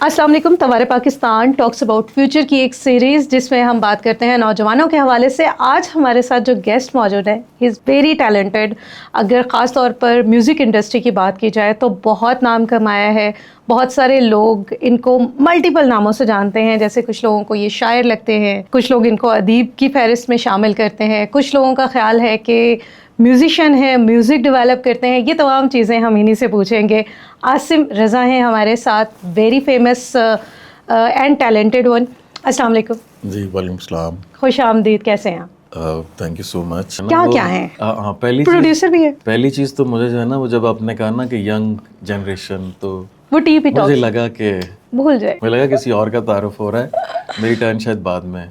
السلام علیکم. توارے Pakistan talks about future کی ایک سیریز جس میں ہم بات کرتے ہیں نوجوانوں کے حوالے سے. آج ہمارے ساتھ جو گیسٹ موجود ہے ہی از ویری ٹیلنٹڈ. اگر خاص طور پر میوزک انڈسٹری کی بات کی جائے تو بہت نام کمایا ہے. بہت سارے لوگ ان کو ملٹیپل ناموں سے جانتے ہیں. جیسے کچھ لوگوں کو یہ شاعر لگتے ہیں, کچھ لوگ ان کو ادیب کی فہرست میں شامل کرتے ہیں, کچھ لوگوں کا خیال ہے کہ میوزیشین ہے, میوزک ڈیولپ کرتے ہیں. یہ تمام چیزیں ہم انہی سے پوچھیں گے. عاصم رضا ہیں ہمارے ساتھ, very famous and talented one. السلام علیکم. جی وعلیکم السلام. خوش آمدید. کیسے ہیں آپ؟ تھینک یو سو مچ. کیا ہیں؟ ہاں پروڈیوسر بھی ہے. پہلی چیز تو مجھے جو ہے نا وہ جب آپ نے کہا نا کہ ینگ جنریشن تو وہ ٹی پی مجھے لگا کہ بھول جائے, مجھے لگا کسی اور کا تعارف ہو رہا ہے, میری ٹرن شاید بعد میں.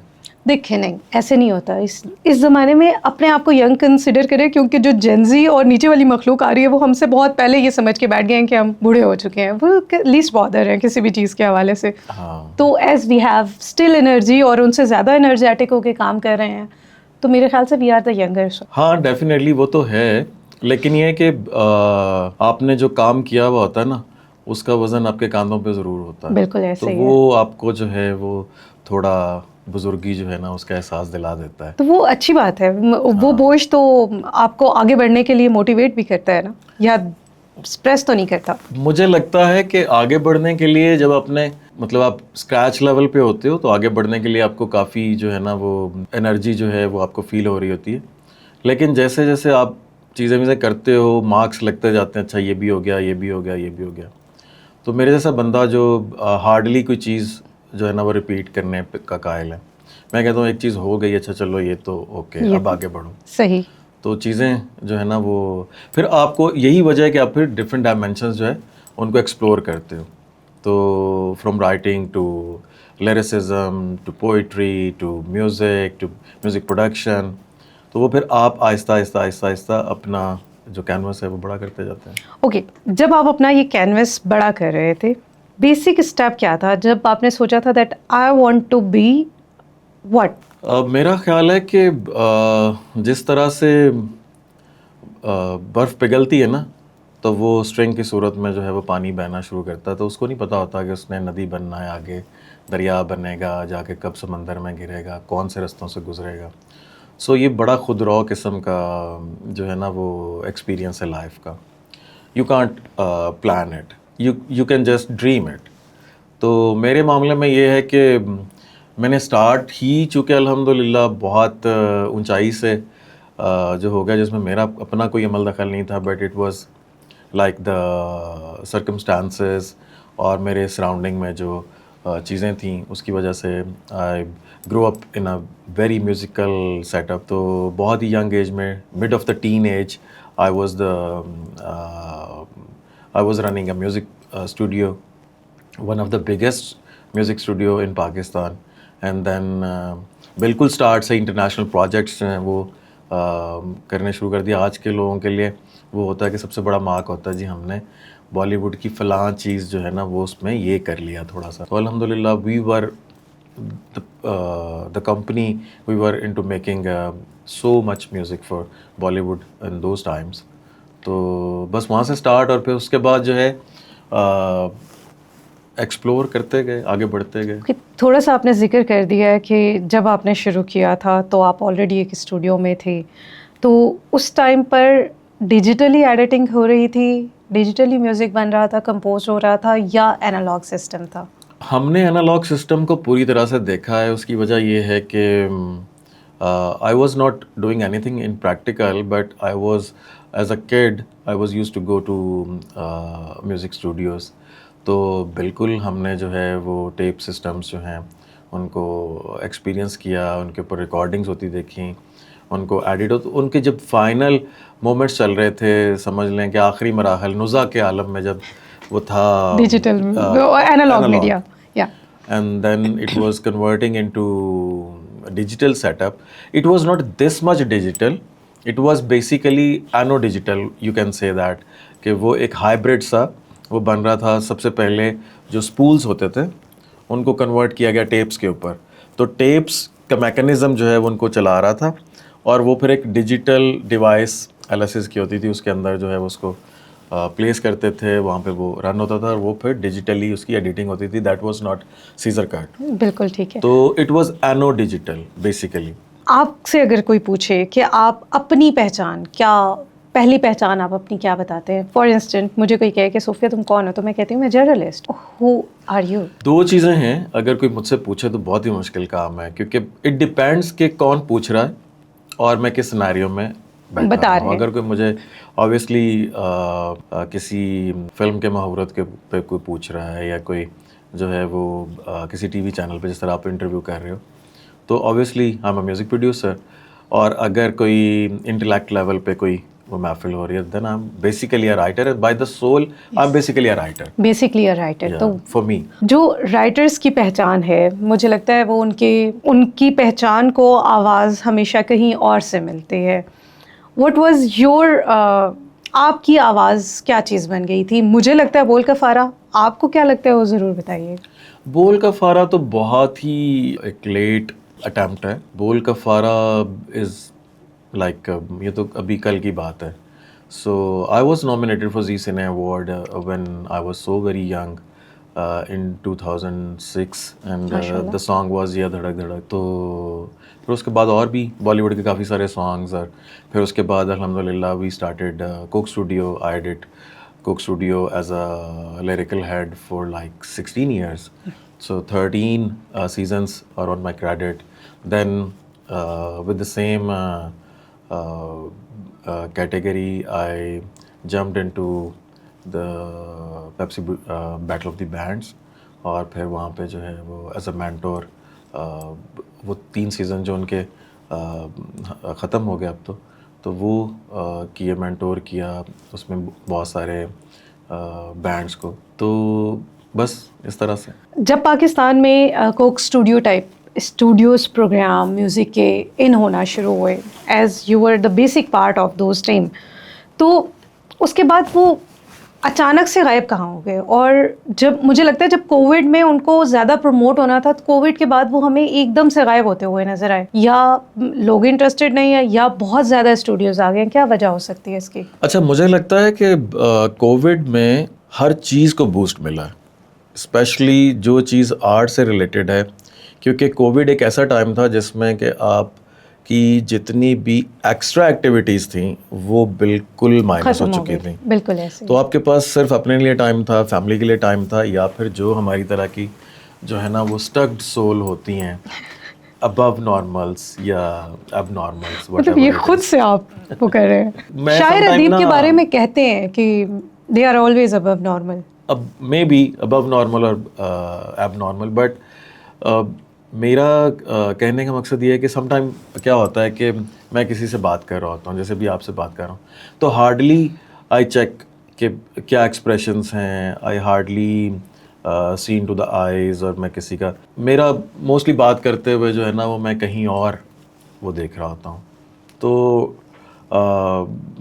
دیکھیں نہیں ایسے نہیں ہوتا. اس زمانے میں اپنے آپ کو ینگ کنسیڈر کرے, کیونکہ جو جنزی اور نیچے والی مخلوق آ رہی ہے وہ ہم سے بہت پہلے یہ سمجھ کے بیٹھ گئے ہیں کہ ہم بوڑھے ہو چکے ہیں. وہ لیسٹ بادر ہیں کسی بھی چیز کے حوالے سے. تو as we have still energy اور ان سے زیادہ انرجیٹک ہو کے کام کر رہے ہیں, تو میرے خیال سے وی آر دا ینگرس. ہاں ڈیفینیٹلی وہ تو ہے, لیکن یہ کہ آپ نے جو کام کیا ہوا ہوتا ہے نا اس کا وزن آپ کے کاندھوں پہ ضرور ہوتا ہے. بالکل ایسے تو ہی وہ آپ کو جو ہے وہ تھوڑا بزرگی جو ہے نا اس کا احساس دلا دیتا ہے. تو وہ اچھی بات ہے. وہ بوجھ تو آپ کو آگے بڑھنے کے لیے موٹیویٹ بھی کرتا ہے نا, یا اسپریس تو نہیں کرتا؟ مجھے لگتا ہے کہ آگے بڑھنے کے لیے جب اپنے مطلب آپ اسکریچ لیول پہ ہوتے ہو تو آگے بڑھنے کے لیے آپ کو کافی جو ہے نا وہ انرجی جو ہے وہ آپ کو فیل ہو رہی ہوتی ہے. لیکن جیسے جیسے آپ چیزیں کرتے ہو مارکس لگتے جاتے ہیں, اچھا یہ بھی ہو گیا, یہ بھی ہو گیا, یہ بھی ہو گیا. تو میرے جیسا بندہ جو ہارڈلی کوئی چیز جو ہے نا وہ ریپیٹ کرنے کا قائل ہے, میں کہتا ہوں ایک چیز ہو گئی, اچھا چلو یہ تو اوکے, اب آگے بڑھو. صحیح. تو چیزیں جو ہے نا وہ پھر آپ کو یہی وجہ ہے کہ آپ پھر ڈفرینٹ ڈائمینشنز جو ہے ان کو ایکسپلور کرتے ہو. تو from writing to lyricism to poetry to music production, تو وہ پھر آپ آہستہ آہستہ آہستہ آہستہ اپنا جو کینوس ہے وہ بڑا کرتے جاتے ہیں. اوکے, جب آپ اپنا یہ کینوس بڑا کر رہے تھے, بیسک اسٹیپ کیا تھا جب آپ نے سوچا تھا that I want to be what? میرا خیال ہے کہ جس طرح سے برف پگھلتی ہے نا تو وہ اسٹرنگ کی صورت میں جو ہے وہ پانی بہنا شروع کرتا ہے. تو اس کو نہیں پتہ ہوتا کہ اس نے ندی بننا ہے, آگے دریا بنے گا, جا کے کب سمندر میں گرے گا, کون سے رستوں سے گزرے گا. سو یہ بڑا خودرو قسم کا جو ہے نا وہ ایکسپیرینس ہے لائف کا. You can't plan it, you can just dream it. تو میرے معاملے میں یہ ہے کہ میں نے اسٹارٹ ہی چونکہ الحمدللہ بہت اونچائی سے جو ہو گیا جس میں میرا اپنا کوئی عمل دخل نہیں تھا, but it was like the circumstances اور میرے سراؤنڈنگ میں جو چیزیں تھیں اس کی وجہ سے I grew up in a very musical setup. تو بہت ہی ینگ ایج میں, mid of the teenage, I was running a music studio, one of the biggest music studio in Pakistan. And then بالکل start سے international projects ہیں وہ کرنے شروع کر دیا. آج کے لوگوں کے لیے وہ ہوتا ہے کہ سب سے بڑا مارک ہوتا ہے جی ہم نے بالی ووڈ کی فلاں چیز جو ہے نا وہ اس میں یہ کر لیا تھوڑا سا. تو الحمدللہ وی ور the company, we were into making so much music for Bollywood in those times. تو بس وہاں سے اسٹارٹ, اور پھر اس کے بعد جو ہے ایکسپلور کرتے گئے, آگے بڑھتے گئے. تھوڑا سا آپ نے ذکر کر دیا ہے کہ جب آپ نے شروع کیا تھا تو آپ آلریڈی ایک اسٹوڈیو میں تھے, تو اس ٹائم پر ڈیجیٹلی ایڈیٹنگ ہو رہی تھی, ڈیجیٹلی میوزک بن رہا تھا, کمپوز ہو رہا تھا, یا اینالاگ سسٹم تھا؟ ہم نے اینالاگ سسٹم کو پوری طرح سے دیکھا ہے. اس کی وجہ یہ ہے کہ I was not doing anything in practical, but I was as a kid I was use to go to music studios. تو بالکل ہم نے جو ہے وہ ٹیپ سسٹمز جو ہیں ان کو ایکسپیرینس کیا, ان کے اوپر ریکارڈنگز ہوتی دیکھیں, ان کو ایڈٹ ہو. تو ان کے جب فائنل مومنٹس چل رہے تھے, سمجھ لیں کہ آخری مراحل نزا کے عالم میں جب وہ تھا digital analog media, and then it was converting into digital setup. It was not this much digital, it was basically ano digital, you can say that, کہ وہ ایک hybrid سا وہ بن رہا تھا. سب سے پہلے جو اسپولز ہوتے تھے ان کو کنورٹ کیا گیا ٹیپس کے اوپر. تو ٹیپس کا میکانزم جو ہے وہ ان کو چلا رہا تھا, اور وہ پھر ایک ڈیجیٹل ڈیوائس LSS کی ہوتی تھی, اس کے اندر جو ہے اس کو پلیس کرتے تھے وہاں پہ وہ رن ہوتا تھا اور وہ پھر ڈیجیٹلی اس کی ایڈیٹنگ ہوتی تھی. دیٹ واز ناٹ سیزر کٹ. بالکل ٹھیک ہے. تو اٹ واز اینو ڈیجیٹل بیسیکلی. آپ سے اگر کوئی پوچھے کہ آپ اپنی پہچان کیا, پہلی پہچان آپ اپنی کیا بتاتے ہیں؟ فار انسٹنٹ مجھے کوئی کہے کہ صوفیہ تم کون ہو, تو میں کہتی ہوں میں جرنلسٹ. Who are you? دو چیزیں ہیں. اگر کوئی مجھ سے پوچھے تو بہت ہی مشکل کام ہے, کیونکہ اٹ ڈپینڈس کہ کون پوچھ رہا ہے اور میں کس سینیریو میں بتا رہے ہیں. اگر کوئی مجھے آبویسلی کسی فلم کے محاورت کے پہ کوئی پوچھ رہا ہے, یا کوئی جو ہے وہ کسی ٹی وی چینل پہ جس طرح آپ انٹرویو کر رہے ہو, تو obviously I am a music producer. اور اگر کوئی انٹلیکٹ لیول پہ کوئی وہ محفل ہو رہی ہے, then I am basically a writer. By the soul I am basically a writer. Basically a writer. تو فار می جو رائٹرس کی پہچان ہے, مجھے لگتا ہے وہ ان کی پہچان کو آواز ہمیشہ کہیں اور سے ملتی ہے. واٹ واز یور, آپ کی آواز کیا چیز بن گئی تھی؟ مجھے لگتا ہے بول کا فارا. آپ کو کیا لگتا ہے وہ ضرور بتائیے. بول کا فارا تو بہت ہی ایک لیٹ اٹیمپٹ ہے. بول کا فارا از لائک, یہ تو ابھی کل کی بات ہے. سو آئی واز نامینیٹڈ فار زی سنے award when I was so very young in 2006 and the song was یا دھڑک دھڑک. تو پھر اس کے بعد اور بھی بالی ووڈ کے کافی سارے سانگز, اور پھر اس کے بعد الحمد للہ we started Coke Studio. I did Coke Studio as a lyrical head for like 16 years. So 13 seasons are on my credit. Then with the same category, I jumped into the Pepsi Battle of the Bands. اور پھر وہاں پہ جو ہے وہ as a mentor, وہ 3 season جو ان کے ختم ہو گئے اب تو وہ کیے, مینٹور کیا اس میں بہت سارے بینڈس کو. تو بس اس طرح سے. جب پاکستان میں Coke Studio type studios program music کے ان ہونا شروع ہوئے, as you were the basic part of those team, تو اس کے بعد وہ اچانک سے غائب کہاں ہو گئے؟ اور جب مجھے لگتا ہے جب کووڈ میں ان کو زیادہ پروموٹ ہونا تھا, تو کووڈ کے بعد وہ ہمیں ایک دم سے غائب ہوتے ہوئے نظر آئے, یا لوگ انٹرسٹڈ نہیں ہیں, یا بہت زیادہ اسٹوڈیوز آ گئے ہیں. کیا وجہ ہو سکتی ہے اس کی؟ اچھا, مجھے لگتا ہے کہ کووڈ میں ہر چیز کو بوسٹ ملا ہے, اسپیشلی جو چیز آرٹ سے ریلیٹڈ ہے, کیونکہ کووڈ ایک ایسا ٹائم تھا جس میں کہ آپ کی جتنی بھی ایکسٹرا ایکٹیویٹیز تھیں وہ بالکل مائنس ہو چکی تھیں. بالکل ایسے. تو آپ کے پاس صرف اپنے لیے ٹائم تھا, فیملی کے لیے ٹائم تھا, یا پھر جو ہماری طرح کی جو ہے نا وہ اسٹکڈ سول ہوتی ہیں, ابو نارملس یا اب نارملس. مطلب یہ خود سے آپ وہ کر رہے ہیں. شاعر ادیب کے بارے میں کہتے ہیں کہ they are always abnormal. اب مے بی ابو نارمل اور ایب نارمل, بٹ میرا کہنے کا مقصد یہ ہے کہ سم ٹائم کیا ہوتا ہے کہ میں کسی سے بات کر رہا ہوتا ہوں, جیسے بھی آپ سے بات کر رہا ہوں, تو ہارڈلی آئی چیک کہ کیا ایکسپریشنس ہیں. I hardly seen to the eyes, اور میں کسی کا میرا موسٹلی بات کرتے ہوئے جو ہے نا وہ میں کہیں اور وہ دیکھ رہا ہوتا ہوں. تو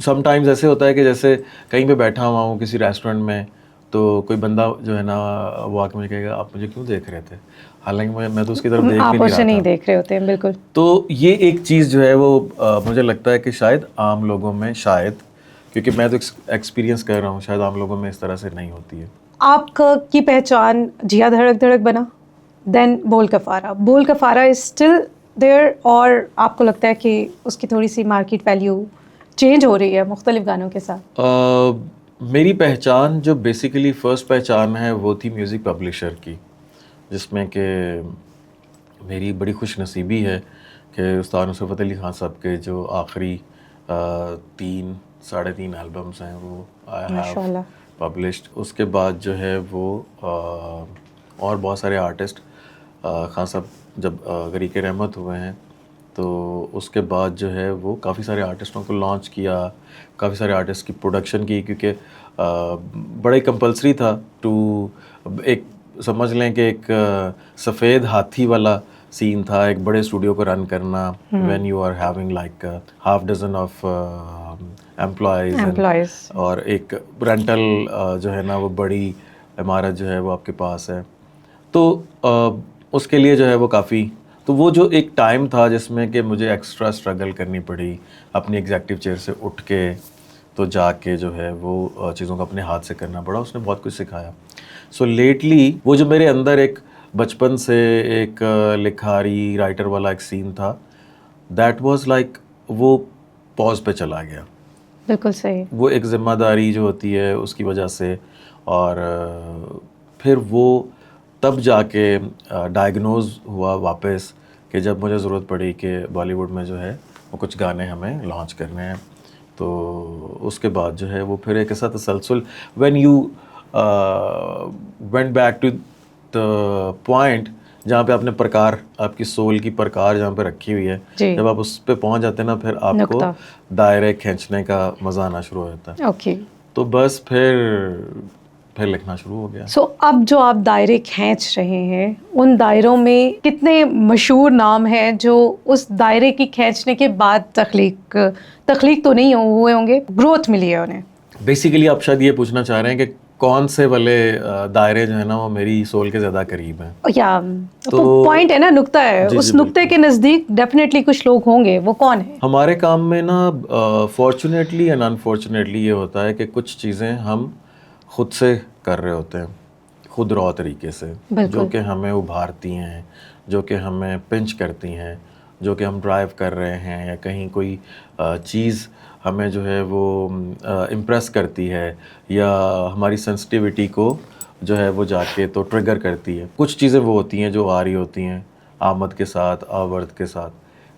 سم ٹائمز ایسے ہوتا ہے کہ جیسے کہیں پہ بیٹھا ہوا ہوں کسی ریسٹورینٹ میں, تو کوئی بندہ جو ہے نا وہ آ کے مجھے کہے گا آپ مجھے کیوں دیکھ رہے تھے, حالانکہ میں تو اس کی طرف دیکھ بھی آپ نہیں اسے نہیں رہا دیکھ رہے ہوتے ہیں. بالکل. تو یہ ایک چیز جو ہے وہ مجھے لگتا ہے کہ شاید عام لوگوں میں, شاید کیونکہ میں تو ایکسپیرینس کر رہا ہوں, شاید عام لوگوں میں اس طرح سے نہیں ہوتی ہے. آپ کی پہچان جیا دھڑک دھڑک بنا, دین بول کا فارا. بول کا فارا از اسٹل دیئر, اور آپ کو لگتا ہے کہ اس کی تھوڑی سی مارکیٹ ویلیو چینج ہو رہی ہے مختلف گانوں کے ساتھ؟ میری پہچان جو بیسیکلی فرسٹ پہچان ہے وہ تھی میوزک پبلشر کی, جس میں کہ میری بڑی خوش نصیبی ہے کہ استاد نصرت فتح علی خان صاحب کے جو آخری 3-3.5 البمس ہیں وہ آئی ہیو پبلشڈ. اس کے بعد جو ہے وہ اور بہت سارے آرٹسٹ, خان صاحب جب غریق رحمت ہوئے ہیں تو اس کے بعد جو ہے وہ کافی سارے آرٹسٹوں کو لانچ کیا, کافی سارے آرٹسٹ کی پروڈکشن کی, کیونکہ بڑا ہی کمپلسری تھا ٹو, ایک سمجھ لیں کہ ایک سفید ہاتھی والا سین تھا ایک بڑے اسٹوڈیو کو رن کرنا, when you are having like half dozen of employees, اور ایک رینٹل جو ہے نا وہ بڑی عمارت جو ہے وہ آپ کے پاس ہے. تو اس کے لیے جو ہے وہ کافی, تو وہ جو ایک ٹائم تھا جس میں کہ مجھے ایکسٹرا اسٹرگل کرنی پڑی اپنی ایگزیکٹو چیئر سے اٹھ کے, تو جا کے جو ہے وہ چیزوں کو اپنے ہاتھ سے کرنا پڑا. اس نے بہت کچھ سکھایا. سو لیٹلی وہ جو میرے اندر ایک بچپن سے ایک لکھاری رائٹر والا ایک سین تھا, دیٹ واز لائک وہ پاز پہ چلا گیا. بالکل صحیح. وہ ایک ذمہ داری جو ہوتی ہے اس کی وجہ سے, اور پھر وہ تب جا کے ڈائگنوز ہوا واپس کہ جب مجھے ضرورت پڑی کہ بالی ووڈ میں جو ہے وہ کچھ گانے ہمیں لانچ کرنے ہیں. تو اس کے بعد جو ہے وہ پھر ایک ایسا تسلسل, when you went back to the point جہاں پہ آپ نے پرکار, آپ کی سول کی پرکار جہاں پہ رکھی ہوئی ہے, جب آپ اس پہ پہنچ جاتے ہیں نا, پھر آپ کو دائرے کھینچنے کا مزہ آنا شروع ہو جاتا ہے. اوکے. تو بس پھر لکھنا شروع ہو گیا. سو اب جو آپ دائرے کھینچ رہے ہیں, ان دائروں میں کتنے مشہور نام ہیں جو اس دائرے کی کھینچنے کے بعد تخلیق تو نہیں ہوئے ہوں گے, گروتھ ملی ہے انہیں؟ بیسیکلی آپ شاید یہ پوچھنا چاہ رہے ہیں کہ کون سے والے دائرے جو ہے نا وہ میری سول کے زیادہ قریب ہیں. یا پوائنٹ ہے نا, نقطہ ہے, اس نقطے کے نزدیک ڈیفینیٹلی کچھ لوگ ہوں گے, وہ کون ہیں؟ ہمارے کام میں نا فارچونیٹلی اینڈ انفارچونیٹلی یہ ہوتا ہے کہ کچھ چیزیں ہم خود سے کر رہے ہوتے ہیں, خود رو طریقے سے, جو کہ ہمیں ابھارتی ہیں, جو کہ ہمیں پنچ کرتی ہیں, جو کہ ہم ڈرائیو کر رہے ہیں, یا کہیں کوئی چیز ہمیں جو ہے وہ امپریس کرتی ہے, یا ہماری سینسٹیوٹی کو جو ہے وہ جا کے تو ٹریگر کرتی ہے. کچھ چیزیں وہ ہوتی ہیں جو آ رہی ہوتی ہیں آمد کے ساتھ, آورد کے ساتھ.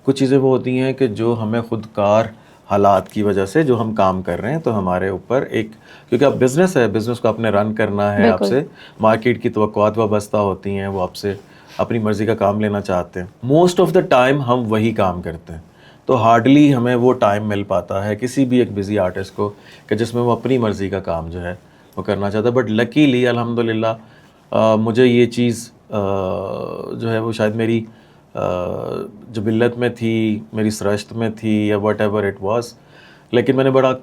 کچھ چیزیں وہ ہوتی ہیں کہ جو ہمیں خود کار حالات کی وجہ سے جو ہم کام کر رہے ہیں تو ہمارے اوپر ایک, کیونکہ اب بزنس ہے, بزنس کو آپ نے رن کرنا ہے, آپ سے مارکیٹ کی توقعات وابستہ ہوتی ہیں, وہ آپ سے اپنی مرضی کا کام لینا چاہتے ہیں. موسٹ آف دا ٹائم ہم وہی کام کرتے ہیں, تو ہارڈلی ہمیں وہ ٹائم مل پاتا ہے کسی بھی ایک بزی آرٹسٹ کو کہ جس میں وہ اپنی مرضی کا کام جو ہے وہ کرنا چاہتا ہے. بٹ لکیلی الحمدللہ مجھے یہ چیز جو ہے وہ شاید میری جبلت میں تھی, میری سرشت میں تھی, یا واٹ ایور اٹ واز, لیکن میں نے بڑا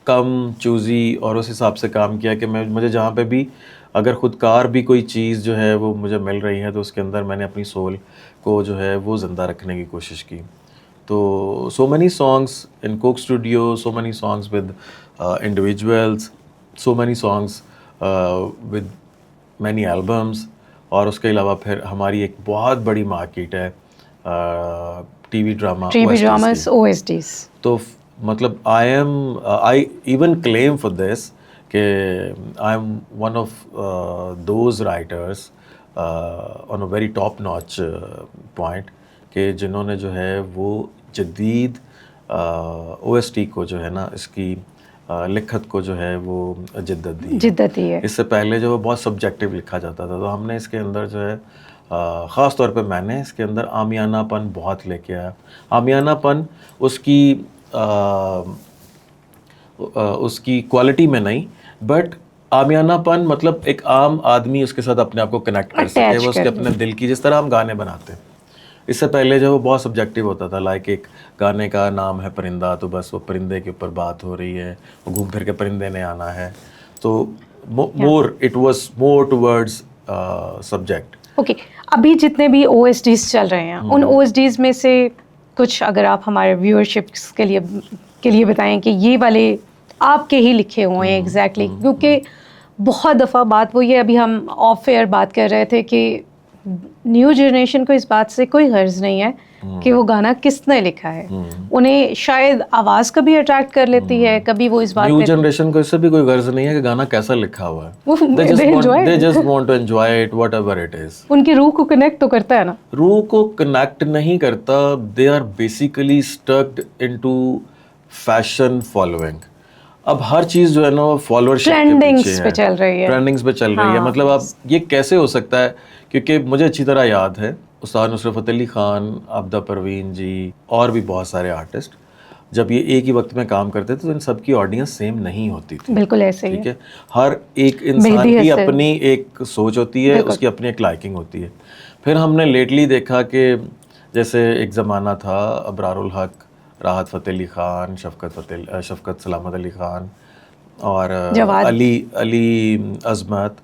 کم چوزی اور اس حساب سے کام کیا کہ مجھے جہاں پہ بھی اگر خود کار بھی کوئی چیز جو ہے وہ مجھے مل رہی ہے تو اس کے اندر میں نے اپنی سول کو جو ہے وہ زندہ رکھنے کی کوشش کی. تو so many songs in Coke Studio, so many songs with individuals, so many songs with many albums, اور اس کے علاوہ پھر ہماری ایک بہت بڑی مارکیٹ ہے TV dramas, O S Ds. تو مطلب I even claim for this کہ I am one of those writers on a very top notch point کہ جنہوں نے جو ہے وہ جدید او ایس ٹی کو جو ہے نا اس کی لکھت کو جو ہے وہ جدت دی ہے. اس سے پہلے جو وہ بہت سبجیکٹیو لکھا جاتا تھا, تو ہم نے اس کے اندر جو ہے خاص طور پہ میں نے اس کے اندر عامیانہ پن بہت لے کے آیا. عامیانہ پن اس کی کوالٹی میں نہیں, بٹ عامیانہ پن مطلب ایک عام آدمی اس کے ساتھ اپنے آپ کو کنیکٹ کر سکے, وہ اس کے اپنے دل کی, جس طرح ہم گانے بناتے ہیں. اس سے پہلے جو وہ بہت سبجیکٹیو ہوتا تھا, لائک ایک گانے کا نام ہے پرندہ, تو بس وہ پرندے کے اوپر بات ہو رہی ہے, وہ گھوم پھر کے پرندے نے آنا ہے. تو it was more towards subject. Okay, ابھی جتنے بھی او ایس ڈیز چل رہے ہیں, ان او ایس ڈیز میں سے کچھ اگر آپ ہمارے ویورشپس کے لیے بتائیں کہ یہ والے آپ کے ہی لکھے ہوئے ہیں ایگزیکٹلی, کیونکہ بہت دفعہ بات وہ یہ, ابھی ہم آف ایئر بات کر رہے تھے کہ نیو جنریشن کو اس بات سے کوئی غرض نہیں ہے کہ وہ گانا کس نے لکھا ہے. انہیں شاید آواز کبھی اٹریکٹ کر لیتی ہے, کبھی وہ اس بات نیو جنریشن کو اس سے بھی کوئی غرض نہیں ہے کہ گانا کیسا لکھا ہوا ہے. They just want to enjoy it whatever it is. ان کی روح کو کنیکٹ تو کرتا ہے نا. روح کو کنیکٹ نہیں کرتا, they are basically stuck into fashion following. اب ہر چیز جو ہے نا وہ فالوورشپ پہ چل رہی ہے, ٹرینڈنگز پہ چل رہی ہے. مطلب اب یہ کیسے ہو سکتا ہے, کیونکہ مجھے اچھی طرح یاد ہے استاد نصرت فتح علی خان, عبدہ پروین جی, اور بھی بہت سارے آرٹسٹ جب یہ ایک ہی وقت میں کام کرتے تھے تو ان سب کی آڈینس سیم نہیں ہوتی تھی. بالکل ایسے ہی, ٹھیک ہے, ہر ایک انسان کی اپنی ایک سوچ ہوتی ہے, اس کی اپنی ایک لائکنگ ہوتی ہے. پھر ہم نے لیٹلی دیکھا کہ جیسے ایک زمانہ تھا ابرار الحق, راحت فتح علی خان, شفقت سلامت علی خان, اور علی عظمت,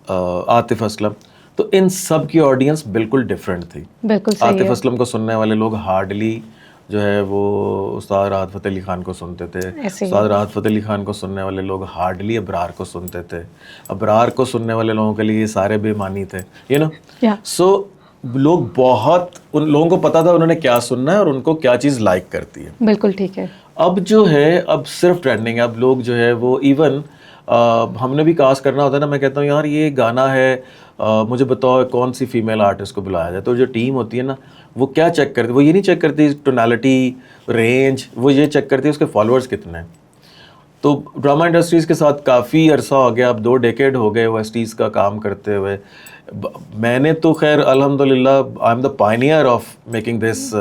عاطف اسلم, تو ان سب کی آڈینس بالکل ڈفرینٹ تھی. عاطف اسلم کو سننے والے لوگ ہارڈلی جو ہے وہ استاد راحت فتح علی خان کو سنتے تھے. استاد راحت فتح علی خان کو سننے والے لوگ ہارڈلی ابرار کو سنتے تھے. ابرار کو سننے والے لوگوں کے لیے یہ سارے بے معنی تھے, یو نو. سو لوگ بہت, ان لوگوں کو پتا تھا انہوں نے کیا سننا ہے اور ان کو کیا چیز لائک کرتی ہے. بالکل ٹھیک ہے. اب جو ہے اب صرف ٹرینڈنگ ہے. اب لوگ جو ہے وہ ایون ہم نے بھی کاسٹ کرنا ہوتا ہے نا, میں کہتا ہوں یار یہ گانا ہے, مجھے بتاؤ کون سی فیمیل آرٹسٹ کو بلایا جائے. تو جو ٹیم ہوتی ہے نا وہ کیا چیک کرتی, وہ یہ نہیں چیک کرتی ٹونالٹی رینج, وہ یہ چیک کرتی ہے اس کے فالوورز کتنے ہیں. تو ڈرامہ انڈسٹریز کے ساتھ کافی عرصہ ہو گیا, اب 2 ڈیکیڈ ہو گئے OSTs کا کام کرتے ہوئے. میں نے تو خیر الحمدللہ I am the pioneer of making this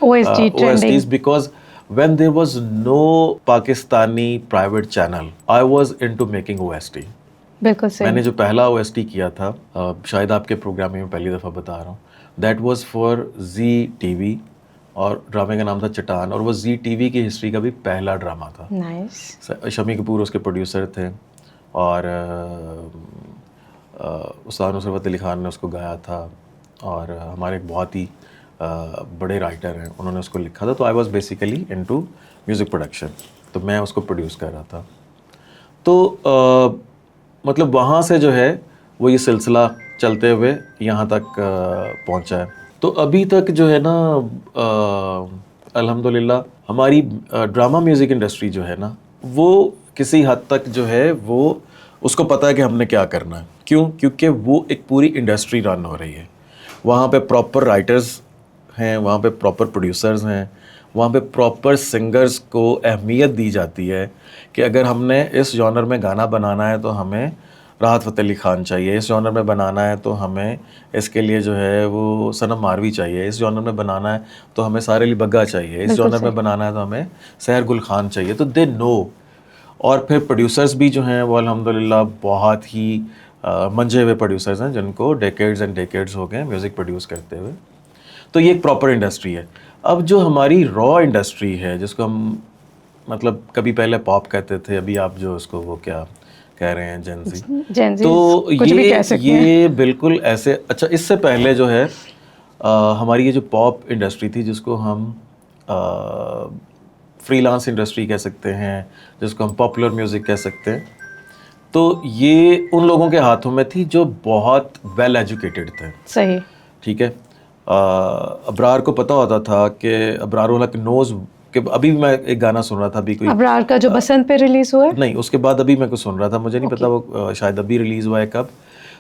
OSTs because when there was no Pakistani private channel, I was into making OST. بالکل صحیح. میں نے جو پہلا OST کیا تھا, شاید آپ کے پروگرام میں پہلی دفعہ بتا رہا ہوں, that was for Zee T V, اور ڈرامے کا نام تھا چٹان, اور وہ زی ٹی وی کی ہسٹری کا بھی پہلا ڈرامہ تھا. نائس. شمی کپور اس کے پروڈیوسر تھے, اور استاد نصرت فتح علی خان نے اس کو گایا تھا, اور ہمارے ایک بہت ہی بڑے رائٹر ہیں, انہوں نے اس کو لکھا تھا. تو I was basically into music production, تو میں اس کو پروڈیوس کر رہا تھا. تو مطلب وہاں سے جو ہے وہ یہ سلسلہ چلتے ہوئے یہاں تک پہنچا ہے. تو ابھی تک جو ہے نا الحمدللہ ہماری ڈرامہ میوزک انڈسٹری جو ہے نا وہ کسی حد تک جو ہے وہ اس کو پتہ ہے کہ ہم نے کیا کرنا ہے. کیوں؟ کیونکہ وہ ایک پوری انڈسٹری رن ہو رہی ہے. وہاں پہ پراپر رائٹرز ہیں, وہاں پہ پراپر پروڈیوسرز ہیں, وہاں پہ پراپر سنگرز کو اہمیت دی جاتی ہے کہ اگر ہم نے اس جانر میں گانا بنانا ہے تو ہمیں راحت فتح علی خان چاہیے, اس جانر میں بنانا ہے تو ہمیں اس کے لیے جو ہے وہ صنم ماروی چاہیے, اس جانر میں بنانا ہے تو ہمیں سارے علی بگا چاہیے, اس جانر میں بنانا ہے تو ہمیں سحر گل خان چاہیے. تو دے نو. اور پھر پروڈیوسرز بھی جو ہیں وہ الحمدللہ بہت ہی منجے ہوئے پروڈیوسرز ہیں جن کو ڈیکیڈز اینڈ ڈیکیڈز ہو گئے میوزک پروڈیوس کرتے ہوئے. تو یہ ایک پراپر انڈسٹری ہے. اب جو ہماری را انڈسٹری ہے جس کو ہم مطلب کبھی پہلے پاپ کہتے تھے, ابھی آپ جو اس کو وہ کیا کہہ رہے ہیں جین زی, تو یہ بالکل ایسے. اچھا اس سے پہلے جو ہے ہماری یہ جو پاپ انڈسٹری تھی جس کو ہم فری لانس انڈسٹری کہہ سکتے ہیں, جس کو ہم پاپولر میوزک کہہ سکتے ہیں, تو یہ ان لوگوں کے ہاتھوں میں تھی جو بہت ویل ایجوکیٹڈ تھے. صحیح. ٹھیک ہے. ابرار کو پتہ ہوتا تھا کہ ابرار الحق نوز کہ ابھی میں ایک گانا سن رہا تھا, ابھی کوئی ابرار کا جو بسنت پہ ریلیز ہوا ہے, نہیں اس کے بعد ابھی میں کچھ سن رہا تھا, مجھے نہیں پتا وہ شاید ابھی ریلیز ہوا ہے کب.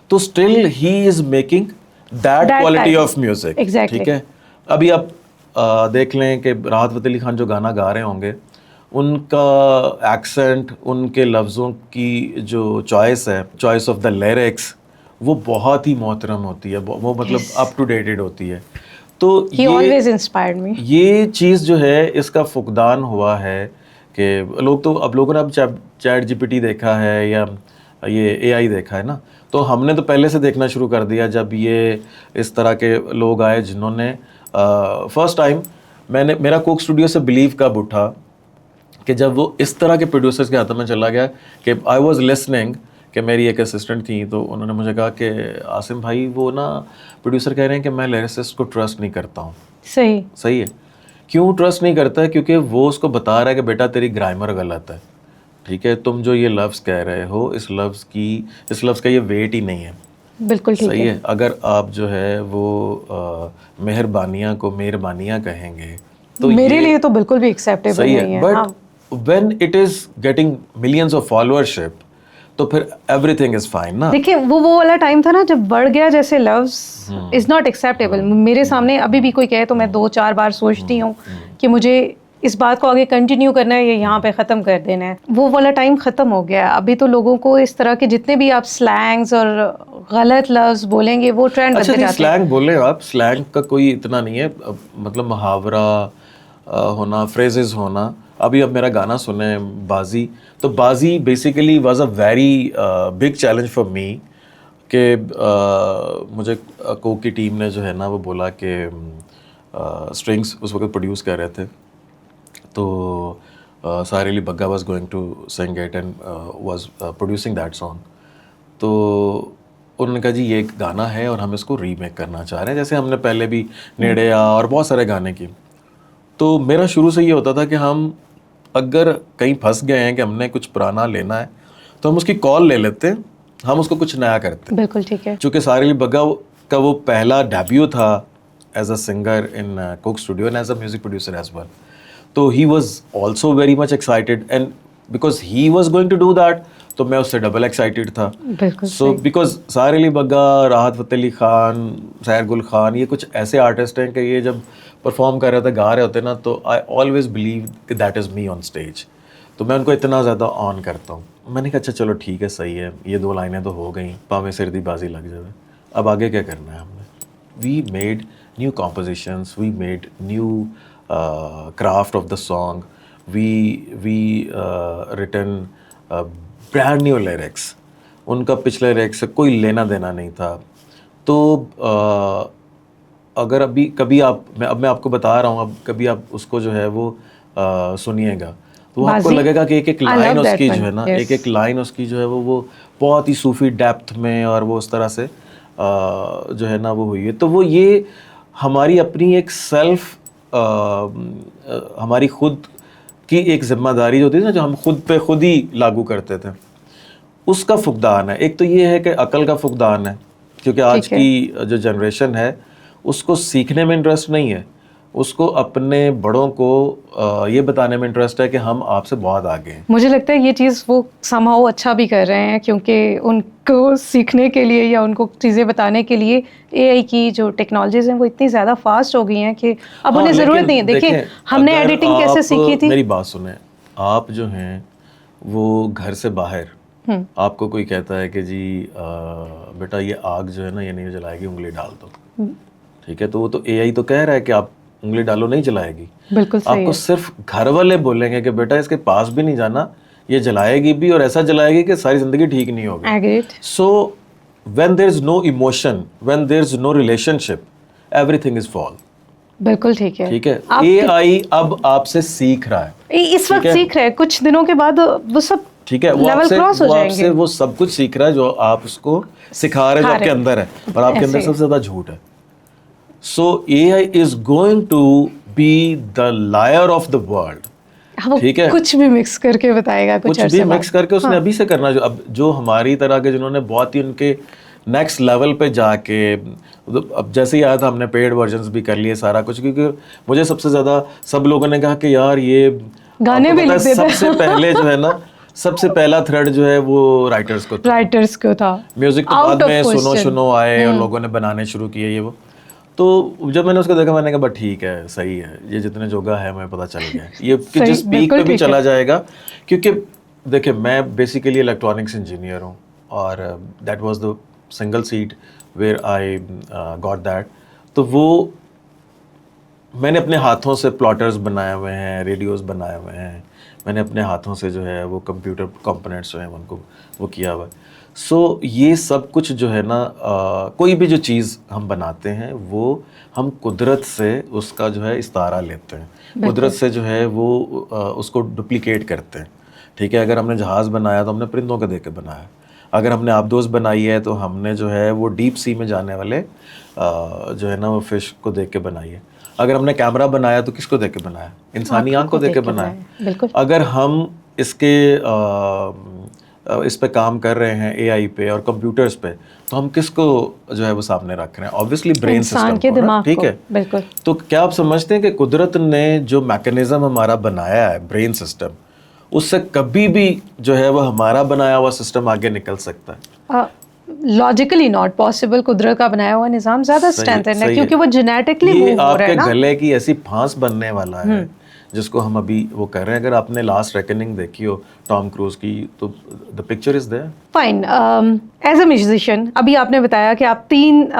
تو still he is making that quality of music. ٹھیک ہے. ابھی آپ دیکھ لیں کہ راحت فتح علی خان جو گانا گا رہے ہوں گے, ان کا ایکسنٹ, ان کے لفظوں کی جو چوائس ہے, چوائس آف دا لیرکس, وہ بہت ہی محترم ہوتی ہے, وہ مطلب اپ ٹو ڈیٹڈ ہوتی ہے. تو یہ چیز جو ہے اس کا فقدان ہوا ہے کہ لوگ تو اب لوگوں نے اب چیٹ جی پی ٹی دیکھا ہے یا یہ اے آئی دیکھا ہے نا, تو ہم نے تو پہلے سے دیکھنا شروع کر دیا جب یہ اس طرح کے لوگ آئے جنہوں نے فرسٹ ٹائم میرا کوک اسٹوڈیو سے بلیو کب اٹھا کہ جب وہ اس طرح کے پروڈیوسرز کے ہاتھوں میں چلا گیا کہ آئی واز لسننگ کہ میری ایک اسسٹنٹ تھیں, تو انہوں نے مجھے کہا کہ عاصم بھائی وہ نا پروڈیوسر کہہ رہے ہیں کہ میں لیریسسٹ کو ٹرسٹ نہیں کرتا ہوں. صحیح ہے. کیوں ٹرسٹ نہیں کرتا ہے؟ کیونکہ وہ اس کو بتا رہا ہے کہ بیٹا تیری گرامر غلط ہے. ٹھیک ہے, تم جو یہ لفظ کہہ رہے ہو اس لفظ کا یہ ویٹ ہی نہیں ہے. بالکل صحیح ہے. اگر آپ جو ہے وہ مہربانیاں کو مہربانیاں کہیں گے تو میرے لیے تو بالکل بھی ایکسیپٹیبل نہیں ہے. But when it is getting millions of followership تو پھر ایوری تھنگ از فائن نا. دیکھیں وہ والا ٹائم تھا نا جب بڑھ گیا جیسے لفظ از ناٹ ایکسیپٹیبل. میرے سامنے ابھی بھی کوئی کہے تو میں 2-4 بار سوچتی ہوں کہ مجھے اس بات کو آگے کنٹینیو کرنا ہے یا یہاں پہ ختم کر دینا ہے. وہ والا ٹائم ختم ہو گیا. ابھی تو لوگوں کو اس طرح کے جتنے بھی آپ سلینگز اور غلط لفظ بولیں گے وہ ٹرینڈ بنتے جاتے ہیں. سلینگ بولیں آپ, سلینگ کا کوئی اتنا نہیں ہے, مطلب محاورہ ہونا, فریزز ہونا. اب میرا گانا سنیں بازی, تو بازی basically was a very big challenge for me کہ مجھے کوک کی ٹیم نے جو ہے نا وہ بولا کہ اسٹرنگس اس وقت پروڈیوس کر رہے تھے, تو Sahir Ali Bagga was going to sing it and was producing that song. تو انہوں نے کہا جی یہ ایک گانا ہے اور ہم اس کو ری میک کرنا چاہ رہے ہیں, جیسے ہم نے پہلے بھی نیڑیا اور بہت سارے گانے کی. تو میرا شروع سے یہ ہوتا تھا کہ ہم اگر کہیں پھنس گئے ہیں کہ ہم نے کچھ پرانا لینا ہے تو ہم اس کی کال لے لیتے ہیں, ہم اس کو کچھ نیا کرتے ہیں. بالکل ٹھیک ہے. چونکہ سارے علی بگا کا وہ پہلا ڈیبیو تھا as a singer in Coke Studio and as a music producer as well. تو he was also very much excited and because he was going to do that تو میں اس سے ڈبل ایکسائٹیڈ تھا. سو بیکاز سارے علی بگا, راحت فتح علی خان, سحر گل خان, یہ کچھ ایسے آرٹسٹ ہیں کہ یہ جب پرفارم کر رہے ہوتے, گا رہے ہوتے نا, تو آئی آلویز بلیو کہ that is me on stage. تو میں ان کو اتنا زیادہ آن کرتا ہوں. میں نے کہا اچھا چلو ٹھیک ہے, صحیح ہے, یہ 2 لائنیں تو ہو گئیں, پاویں سردی بازی لگ جائے, اب آگے کیا کرنا ہے ہم نے. We made new compositions, we made new craft of the song, we written brand new lyrics. ان کا پچھلے لیرکس سے کوئی لینا دینا نہیں تھا. تو اگر ابھی کبھی اب میں آپ کو بتا رہا ہوں, اب کبھی آپ اس کو جو ہے وہ سنیے گا تو آپ کو لگے گا کہ ایک لائن اس کی جو ہے نا, ایک لائن اس کی جو ہے وہ بہت ہی صوفی ڈیپتھ میں اور وہ اس طرح سے جو ہے نا وہ ہوئی ہے. تو وہ یہ ہماری اپنی ایک سیلف, ہماری خود کی ایک ذمہ داری جو تھی نا, جو ہم خود پہ خود ہی لاگو کرتے تھے, اس کا فقدان ہے. ایک تو یہ ہے کہ عقل کا فقدان ہے, کیونکہ آج کی جو جنریشن ہے اس کو سیکھنے میں انٹرسٹ نہیں ہے, اس کو اپنے بڑوں کو یہ بتانے میں انٹرسٹ ہے کہ ہم آپ سے بہت آگے ہیں. مجھے لگتا ہے یہ چیز وہ سمہاؤ اچھا بھی کر رہے ہیں, کیونکہ ان کو سیکھنے کے لیے یا ان کو چیزیں بتانے کے لیے اے آئی کی جو ٹیکنالوجیز ہیں وہ اتنی زیادہ فاسٹ ہو گئی ہیں کہ اب انہیں ضرورت نہیں ہے. دیکھیں ہم نے ایڈیٹنگ کیسے سیکھی تھی. میری بات سنیں, آپ جو ہیں وہ گھر سے باہر آپ کو کوئی کہتا ہے کہ جی بیٹا یہ آگ جو ہے نا یہ نہیں جلائے گی, انگلی ڈال دو, ٹھیک ہے, تو وہ تو اے آئی تو کہہ رہا ہے کہ آپ انگلی ڈالو, نہیں جلائے گی. بالکل آپ کو صرف گھر والے بولیں گے کہ بیٹا اس کے پاس بھی نہیں جانا, یہ جلائے گی بھی اور ایسا جلائے گی کہ ساری زندگی ٹھیک نہیں ہوگی. So when there is no emotion, when there is no relationship, everything is fall. بالکل ٹھیک ہے. ٹھیک ہے, اے آئی اب آپ سے سیکھ رہا ہے, اس وقت سیکھ رہا ہے, کچھ دنوں کے بعد وہ سب ٹھیک ہے, وہ آپ سے وہ سب کچھ سیکھ رہا ہے جو آپ اس کو سکھا رہے ہیں, جو آپ کے اندر ہے, اور آپ کے اندر سب سے زیادہ جھوٹ ہے. So AI is going to be the liar of the world. ٹھیک ہے, کچھ بھی مکس کر کے بتائے گا, کچھ بھی مکس کر کے اس نے ابھی سے کرنا. جو ہماری طرح کے جنہوں نے بہت ہی ان کے نیکسٹ لیول پہ جا کے, اب جیسے ہی آیا تھا ہم نے پیڈ ورژنس بھی کر لیے سارا کچھ, کیونکہ مجھے سب سے زیادہ سب لوگوں نے کہا کہ یار یہ گانے بھی لکھ دیتے, سب سے پہلے جو ہے نا, سب سے پہلا تھریڈ جو ہے وہ رائٹرز کو تھا. میوزک تو بعد میں سنو آئے اور لوگوں نے بنانے شروع کیے یہ وہ. تو جب میں نے اس کو دیکھا میں نے کہا بس ٹھیک ہے, صحیح ہے, یہ جتنے جوگا ہے ہمیں پتہ چل گیا, یہ کہ جس پیک پہ بھی چلا جائے گا. کیونکہ دیکھیں میں بیسیکلی الیکٹرانکس انجینئر ہوں, اور that was the single set where I got that. تو وہ میں نے اپنے ہاتھوں سے پلاٹرز بنائے ہوئے ہیں, ریڈیوز بنائے ہوئے ہیں, میں نے اپنے ہاتھوں سے جو ہے وہ کمپیوٹر کمپوننٹس جو ہیں ان کو وہ کیا ہوا ہے. سو یہ سب کچھ جو ہے نا, کوئی بھی جو چیز ہم بناتے ہیں وہ ہم قدرت سے اس کا جو ہے استعارہ لیتے ہیں, قدرت سے جو ہے وہ اس کو ڈپلیکیٹ کرتے ہیں. ٹھیک ہے, اگر ہم نے جہاز بنایا تو ہم نے پرندوں کو دیکھ کے بنایا, اگر ہم نے آبدوز بنائی ہے تو ہم نے جو ہے وہ ڈیپ سی میں جانے والے جو ہے نا وہ فش کو دیکھ کے بنائی ہے. اگر ہم نے کیمرہ بنایا تو کس کو دیکھ کے بنایا, انسانی آنکھ کو دیکھ کے بنایا. اگر ہم اس پہ کام کر رہے ہیں اے آئی پہ اور کمپیوٹرز پہ, تو ہم کس کو جو ہے وہ سامنے رکھ رہے ہیں, آبویسلی برین سسٹم کو. ٹھیک ہے, تو کیا آپ سمجھتے ہیں کہ قدرت نے جو میکانزم ہمارا بنایا ہے برین سسٹم, اس سے کبھی بھی جو ہے وہ ہمارا بنایا ہوا سسٹم آگے نکل سکتا ہے؟ Logically not possible. قدرت کا بنایا ہوا نظام زیادہ اسٹرینتھنڈ ہے کیونکہ وہ جینیٹکلی موو ہو رہا ہے نا. آپ کے گلے کی ایسی پھانس بننے والا ہے جس کو ہم ابھی وہ کر رہے ہیں. اگر آپ نے لاسٹ ریکننگ دیکھی ہو ٹام کروز کی تو the picture is there. Fine. As a musician ابھی آپ نے بتایا کہ آپ 3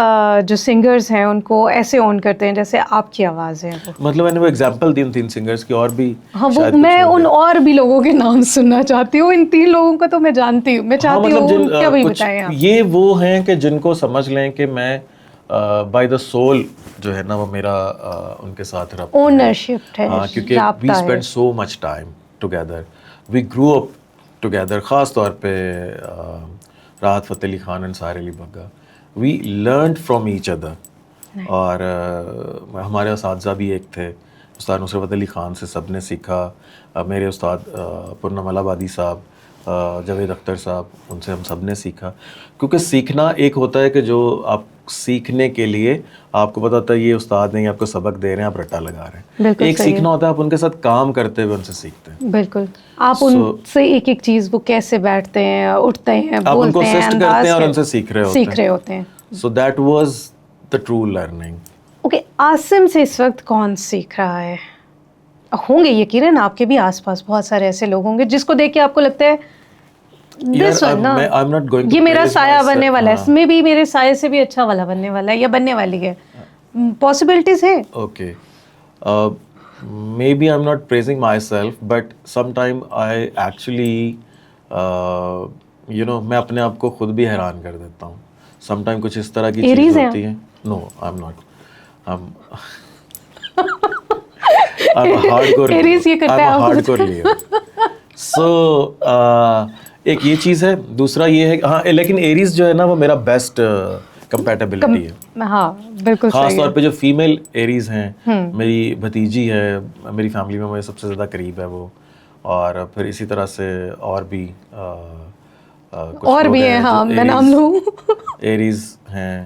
جو سنگرز ہیں ان کو ایسے آن کرتے ہیں جیسے آپ کی آواز ہے. مطلب میں نے وہ ایگزامپل دی ان 3 سنگرز کی, اور بھی ہاں وہ میں ان اور بھی لوگوں کے نام سننا چاہتی ہوں. ان 3 لوگوں کو تو میں جانتی ہوں, میں چاہتی ہوں کیا بھی بتائیں آپ. یہ وہ ہیں کہ جن کو سمجھ لیں کہ میں بائی دا سول جو ہے نا وہ میرا ان کے ساتھ ربط ہے, اونرشپ ہے, کیونکہ we spend so much time together, we grow up together. خاص طور پہ Rahat Fateh Ali Khan and Sahir Ali Bagga, we learned from each other. اور ہمارے اساتذہ بھی ایک تھے استاد نصرت فتح علی خان سے سب نے سیکھا, میرے استاد پورنم الہابادی صاحب, جاوید اختر صاحب, ان سے ہم سب نے سیکھا. کیونکہ سیکھنا ایک ہوتا ہے کہ جو آپ سیکھنے کے لیے آپ کو پتہ ہوتا ہے یہ استاد نہیں, آپ کو سبق دے رہے ہیں, آپ رٹا لگا رہے ہیں. ایک سیکھنا ہوتا ہے آپ ان کے ساتھ کام کرتے ہوئے ان سے سیکھتے ہیں. بالکل, آپ ان سے ایک ایک چیز, وہ کیسے بیٹھتے ہیں, اٹھتے ہیں, آپ ان کو بولتے ہیں, اسسٹ کرتے ہیں اور ان سے سیکھ رہے ہوتے ہیں. So that was the true learning. Okay, Asim سے اس وقت کون سیکھ رہا ہے؟ ہوں گے یقیناً آپ کے بھی آس پاس بہت سارے ایسے لوگ ہوں گے جس کو دیکھ کے آپ کو لگتا ہے یہ میرا سایہ بننے والا ہے, اس میں بھی میرے سائے سے بھی اچھا والا بننے والا ہے یا بننے والی ہے, پاسبلٹیز ہے. Okay, maybe I'm not praising myself, but sometime I actually میں اپنے آپ کو خود بھی حیران کر دیتا ہوں. sometime کچھ اس طرح کی چیز ہوتی ہیں. No, I'm not. I'm a hardcore Leo. So ایک یہ چیز ہے. دوسرا یہ ہے ہاں, لیکن ایریز جو ہے نا وہ میرا بیسٹ کمپیٹیبلٹی ہے. ہاں بالکل, خاص طور پہ جو فیمیل ایریز ہیں, میری بھتیجی ہے, میری فیملی میں مجھے سب سے زیادہ قریب ہے وہ, اور پھر اسی طرح سے اور بھی ہیں. ہاں میں نام لوں, ایریز ہیں,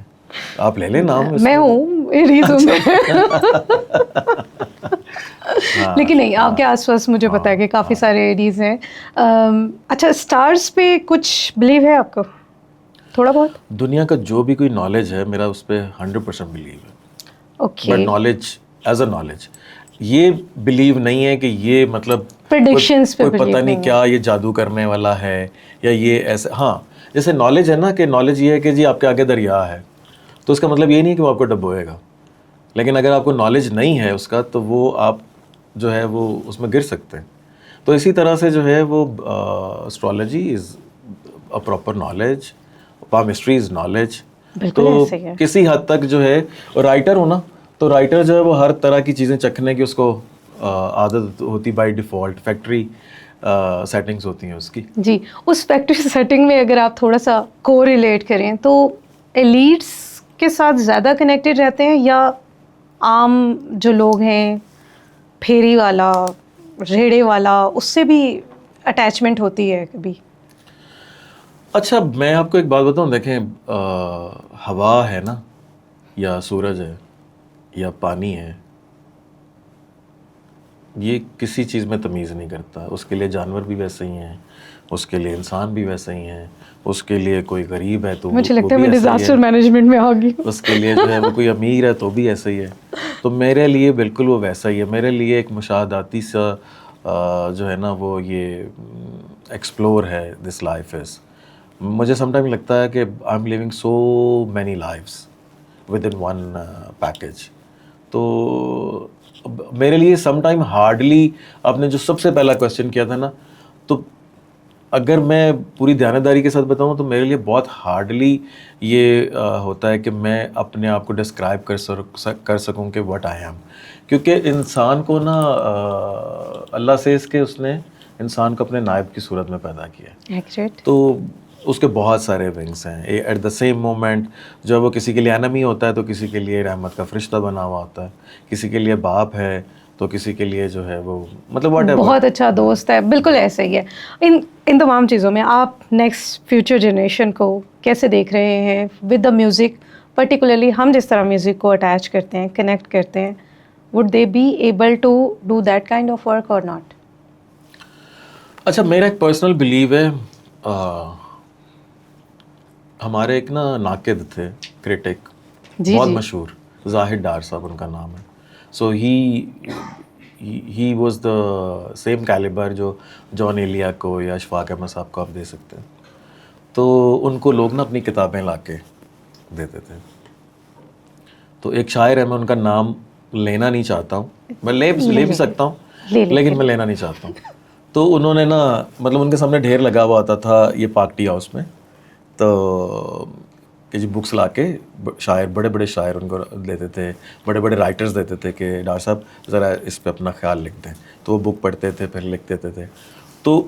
آپ لے لیں نام. میں ہوں ایریز ہوں میں. لیکن نہیں, آپ کے آس پاس مجھے پتا ہے کہ کافی سارے ایریز ہیں. اچھا, اسٹارز پہ کچھ بلیو ہے آپ کو تھوڑا بہت؟ دنیا کا جو بھی کوئی نالج ہے میرا اس پہ 100% بلیو ہے. But knowledge as a knowledge, یہ بلیو نہیں ہے کہ یہ مطلب پریڈکشنز پہ کوئی پتہ نہیں کیا یہ جادو کرنے والا ہے یا یہ ایسے. ہاں جیسے نالج ہے نا, کہ نالج یہ ہے کہ جی آپ کے آگے دریا ہے, تو اس کا مطلب یہ نہیں کہ وہ آپ کو ڈبوئے گا. لیکن اگر آپ کو نالج نہیں ہے اس کا تو وہ آپ جو ہے وہ اس میں گر سکتے ہیں. تو اسی طرح سے جو ہے وہ astrology is a proper knowledge, palmistry is knowledge. تو کسی حد تک جو ہے رائٹر ہو نا, تو رائٹر جو ہے وہ ہر طرح کی چیزیں چکھنے کی اس کو عادت ہوتی بائی ڈیفالٹ. فیکٹری سیٹنگز ہوتی ہیں اس کی. جی, اس فیکٹری سیٹنگ میں اگر آپ تھوڑا سا کو ریلیٹ کریں تو ایلیٹس کے ساتھ زیادہ کنیکٹڈ رہتے ہیں یا عام جو لوگ ہیں, پھیری والا, ریڑے والا, اس سے بھی اٹیچمنٹ ہوتی ہے کبھی؟ اچھا میں آپ کو ایک بات بتاؤں, دیکھیں ہوا ہے نا, یا سورج ہے, یا پانی ہے, یہ کسی چیز میں تمیز نہیں کرتا. اس کے لیے جانور بھی ویسے ہی ہیں, اس کے لیے انسان بھی ویسے ہی ہیں, اس کے لیے کوئی غریب ہے تو مجھے لگتا ہے میں ڈیزاسٹر مینجمنٹ میں آ گئی, اس کے لیے جو ہے وہ کوئی امیر ہے تو بھی ایسا ہی ہے. تو میرے لیے بالکل وہ ویسا ہی ہے. میرے لیے ایک مشاہداتی سا جو ہے نا وہ یہ ایکسپلور ہے دس لائف از. مجھے سم ٹائم لگتا ہے کہ I am living so many lives within one package. تو میرے لیے سم ٹائم ہارڈلی, آپ نے جو سب سے پہلا کویشچن کیا تھا نا, تو اگر میں پوری دیانتداری کے ساتھ بتاؤں تو میرے لیے بہت ہارڈلی یہ ہوتا ہے کہ میں اپنے آپ کو ڈسکرائب کر سکوں کہ واٹ آئی ایم. کیونکہ انسان کو نا اللہ سے اس کے اس نے انسان کو اپنے نائب کی صورت میں پیدا کیا ہے. تو اس کے بہت سارے ونگس ہیں. ایٹ دا سیم مومنٹ جب وہ کسی کے لیے انمی ہوتا ہے تو کسی کے لیے رحمت کا فرشتہ بنا ہوا ہوتا ہے, کسی کے لیے باپ ہے تو کسی کے لیے جو ہے وہ مطلب بہت اچھا دوست ہے. بالکل ایسے ہی ہے. ان تمام چیزوں میں آپ نیکسٹ فیوچر جنریشن کو کیسے دیکھ رہے ہیں ود دا میوزک, پرٹیکولرلی ہم جس طرح میوزک کو اٹیچ کرتے ہیں, کنیکٹ کرتے ہیں, would they be able to do that kind of work اور ناٹ؟ اچھا میرا ایک پرسنل بلیو ہے, ہمارے ایک نا ناقد تھے, کرٹک, بہت مشہور, زاہد ڈار صاحب ان کا نام ہے. So he was the same calibre جو جان ایلیا کو یا اشفاق احمد صاحب کو آپ دے سکتے ہیں. تو ان کو لوگ نا اپنی کتابیں لا کے دیتے تھے. تو ایک شاعر ہے, میں ان کا نام لینا نہیں چاہتا ہوں, میں لے بھی سکتا ہوں لیکن میں لینا نہیں چاہتا ہوں. تو انہوں نے نا مطلب ان کے سامنے ڈھیر لگا ہوا آتا تھا یہ پارک ٹی ہاؤس میں, تو کہ جی بکس لا کے شاعر, بڑے بڑے شاعر ان کو دیتے تھے, بڑے بڑے رائٹرز دیتے تھے کہ ڈاکٹر صاحب ذرا اس پہ اپنا خیال لکھ دیں. تو وہ بک پڑھتے تھے, پھر لکھ دیتے تھے. تو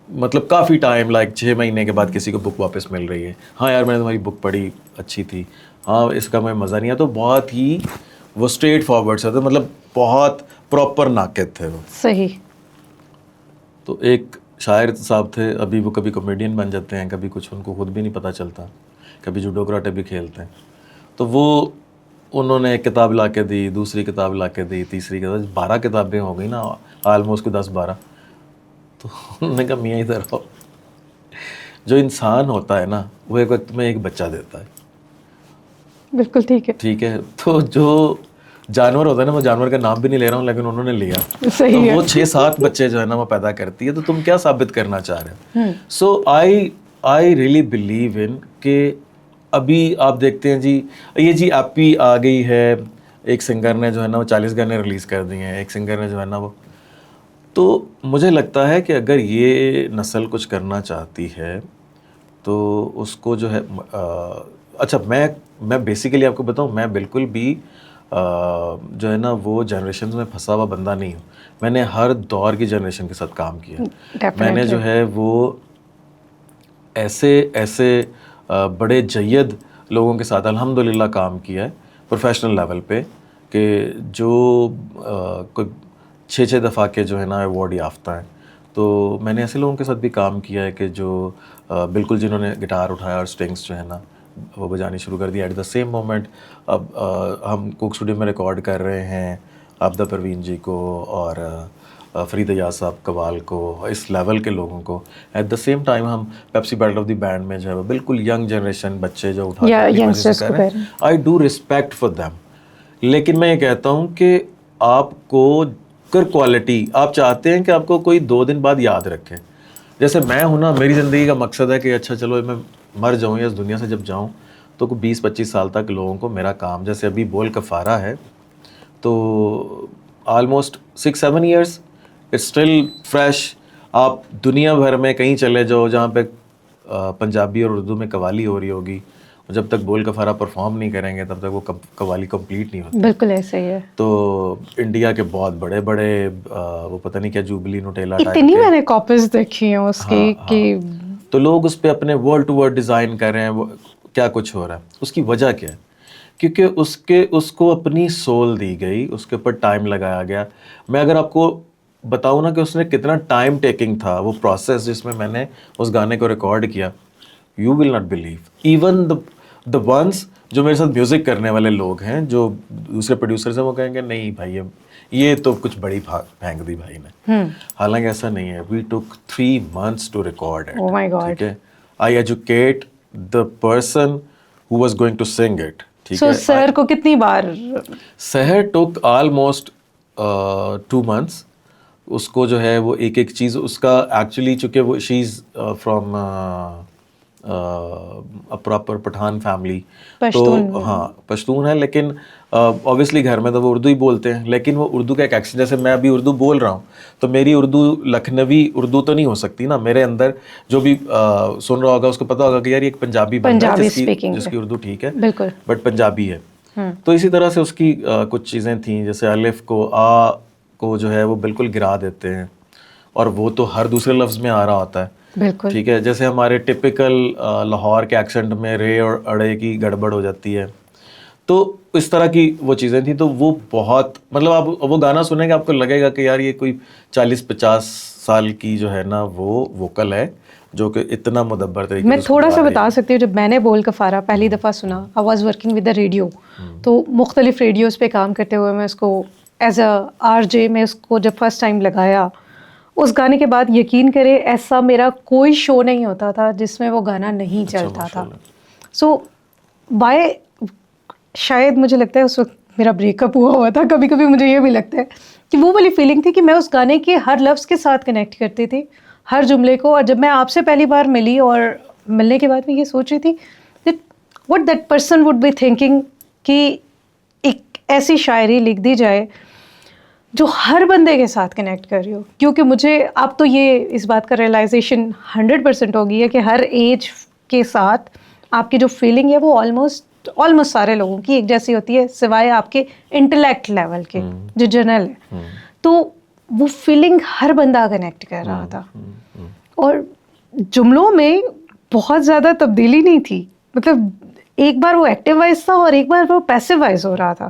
مطلب کافی ٹائم, لائک 6 مہینے کے بعد کسی کو بک واپس مل رہی ہے, ہاں یار میں نے تمہاری بک پڑھی, اچھی تھی, ہاں اس کا میں مزہ نہیں آیا. تو بہت ہی وہ اسٹریٹ فارورڈ سے تھے, مطلب بہت پراپر ناقد تھے وہ. صحیح. تو ایک شاعر صاحب تھے, ابھی وہ کبھی کامیڈین بن جاتے ہیں, کبھی کچھ ان کو خود بھی نہیں پتہ چلتا, کبھی جوڈو کراٹے بھی کھیلتے ہیں. تو وہ انہوں نے ایک کتاب لا کے دی, دوسری کتاب لا کے دی, تیسری کتاب, 12 کتابیں ہو گئی نا آلموسٹ 10-12. تو انہوں نے کہا میاں ادھر آؤ, جو انسان ہوتا ہے نا وہ ایک وقت میں ایک بچہ دیتا ہے. بالکل ٹھیک ہے. ٹھیک ہے, تو جو جانور ہوتا ہے نا, میں جانور کا نام بھی نہیں لے رہا ہوں لیکن انہوں نے لیا, صحیح ہے. وہ 6-7 بچے جو ہے نا وہ پیدا کرتی ہے. تو تم کیا ثابت کرنا چاہ رہے ہو؟ سو آئی ریئلی بلیو ان کہ ابھی آپ دیکھتے ہیں جی, یہ جی ایپی آ گئی ہے, ایک سنگر نے جو ہے نا وہ 40 گانے ریلیز کر دیے ہیں, ایک سنگر نے جو ہے نا وہ. تو مجھے لگتا ہے کہ اگر یہ نسل کچھ کرنا چاہتی ہے تو اس کو جو ہے اچھا, میں بیسیکلی آپ کو بتاؤں, میں بالکل بھی جو ہے نا وہ جنریشنز میں پھنسا ہوا بندہ نہیں ہوں. میں نے ہر دور کی جنریشن کے ساتھ کام کیا. میں نے جو ہے وہ ایسے بڑے جید لوگوں کے ساتھ الحمدللہ کام کیا ہے پروفیشنل لیول پہ, کہ جو کوئی 6 دفعہ کے جو ہے نا ایوارڈ یافتہ ہیں. تو میں نے ایسے لوگوں کے ساتھ بھی کام کیا ہے کہ جو بالکل جنہوں نے گٹار اٹھایا اور اسٹرنگس جو ہے نا وہ بجانی شروع کر دی ایٹ دا سیم مومنٹ. اب ہم کوک اسٹوڈیو میں ریکارڈ کر رہے ہیں عابدہ پروین جی کو اور فرید ایاز صاحب قوال کو, اس لیول کے لوگوں کو. ایٹ دا سیم ٹائم ہم Pepsi battle of the band میں جو ہے وہ بالکل ینگ جنریشن بچے جو اٹھا کر رہے ہیں, I do respect for them. لیکن میں یہ کہتا ہوں کہ آپ کو کوالٹی آپ چاہتے ہیں کہ آپ کو کوئی 2 دن بعد یاد رکھے. جیسے میں ہوں نا, میری زندگی کا مقصد ہے کہ اچھا چلو میں مر جاؤں یا اس دنیا سے جب جاؤں تو 20-25 سال تک لوگوں کو میرا کام, جیسے ابھی بول کفارہ ہے تو almost 6-7 years it's still fresh. آپ دنیا بھر میں کہیں چلے جاؤ جہاں پہ پنجابی اور اردو میں قوالی ہو رہی ہوگی, جب تک بول کفارہ پرفارم نہیں کریں گے تب تک وہ قوالی کمپلیٹ نہیں ہوتی. بالکل ایسا ہی ہے. تو انڈیا کے بہت بڑے بڑے وہ پتہ نہیں کیا جوبلی نوٹیلا اتنی میں نے کاپیز دیکھی ہیں اس کی کہ تو لوگ اس پہ اپنے ورڈ ٹو ورڈ ڈیزائن کر رہے ہیں. وہ کیا کچھ ہو رہا ہے, اس کی وجہ کیا ہے؟ کیونکہ اس کو اپنی سول دی گئی, اس کے اوپر ٹائم لگایا گیا. میں اگر آپ کو بتاؤں نا کہ اس نے کتنا ٹائم ٹیکنگ تھا وہ پروسیس جس میں نے اس گانے کو ریکارڈ کیا, you will not believe. Even the ones جو میرے ساتھ میوزک کرنے والے لوگ ہیں, جو دوسرے پروڈیوسرز ہیں, وہ کہیں گے نہیں بھائی یہ تو کچھ بڑی پھینک دی بھائی نے. حالانکہ ایسا نہیں ہے. We took 3 months to record it. Oh my God. ٹھیک ہے, I educate the person who was going to sing it. ٹھیک ہے, سر کو کتنی بار سحر ٹک آلموسٹ 2 months. اس کو جو ہے وہ ایک چیز اس کا ایکچولی, چونکہ وہ she is from proper Pathan family, تو ہاں پشتون ہے, لیکن اوبیسلی گھر میں تو وہ اردو ہی بولتے ہیں, لیکن وہ اردو کا ایک ایکسنٹ, جیسے میں ابھی اردو بول رہا ہوں تو میری اردو لکھنوی اردو تو نہیں ہو سکتی نا. میرے اندر جو بھی سن رہا ہوگا اس کو پتا ہوگا کہ یار یہ ایک پنجابی بندہ ہے جس کی اردو ٹھیک ہے بٹ پنجابی ہے. تو اسی طرح سے اس کی کچھ چیزیں تھیں, جیسے الف کو آ کو جو ہے وہ بالکل گرا دیتے ہیں, اور وہ تو ہر دوسرے لفظ میں آ رہا ہوتا ہے. بالکل ٹھیک ہے, جیسے ہمارے ٹپیکل لاہور کے ایکسنٹ میں رے اور اڑے کی گڑبڑ ہو جاتی ہے. تو اس طرح کی وہ چیزیں تھیں. تو وہ بہت مطلب آپ وہ گانا سنیں گے آپ کو لگے گا کہ یار یہ کوئی 40-50 سال کی جو ہے نا وہ ووکل ہے جو کہ اتنا مدبر طریقے. میں تھوڑا سا بتا سکتی ہوں, جب میں نے بول کفارہ پہلی دفعہ سنا, I was working with the radio, تو مختلف ریڈیوز پہ کام کرتے ہوئے میں اس کو ایز اے RJ میں اس کو جب فرسٹ ٹائم لگایا, اس گانے کے بعد یقین کرے ایسا میرا کوئی شو نہیں ہوتا تھا جس میں وہ گانا نہیں چلتا تھا. سو بائی شاید مجھے لگتا ہے اس وقت میرا بریک اپ ہوا تھا. کبھی کبھی مجھے یہ بھی لگتا ہے کہ وہ والی فیلنگ تھی کہ میں اس گانے کے ہر لفظ کے ساتھ کنیکٹ کرتی تھی, ہر جملے کو. اور جب میں آپ سے پہلی بار ملی اور ملنے کے بعد میں یہ سوچ رہی تھی that what that person would be thinking کہ ایک ایسی شاعری لکھ دی جائے جو ہر بندے کے ساتھ کنیکٹ کر رہی ہو. کیونکہ مجھے اب تو یہ اس بات کا ریئلائزیشن 100% ہو گئی ہے کہ ہر ایج کے ساتھ آپ کی جو فیلنگ ہے وہ آلموسٹ سارے لوگوں کی ایک جیسی ہوتی ہے, سوائے آپ کے انٹلیکٹ لیول کے جو جنرل ہے. تو وہ فیلنگ ہر بندہ کنیکٹ کر رہا تھا, اور جملوں میں بہت زیادہ تبدیلی نہیں تھی. مطلب ایک بار وہ ایکٹیو وائز تھا اور ایک بار وہ پیسو وائز ہو رہا تھا.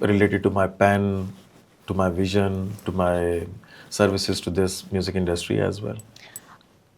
related to my pen, to my vision, to my services to this music industry as well.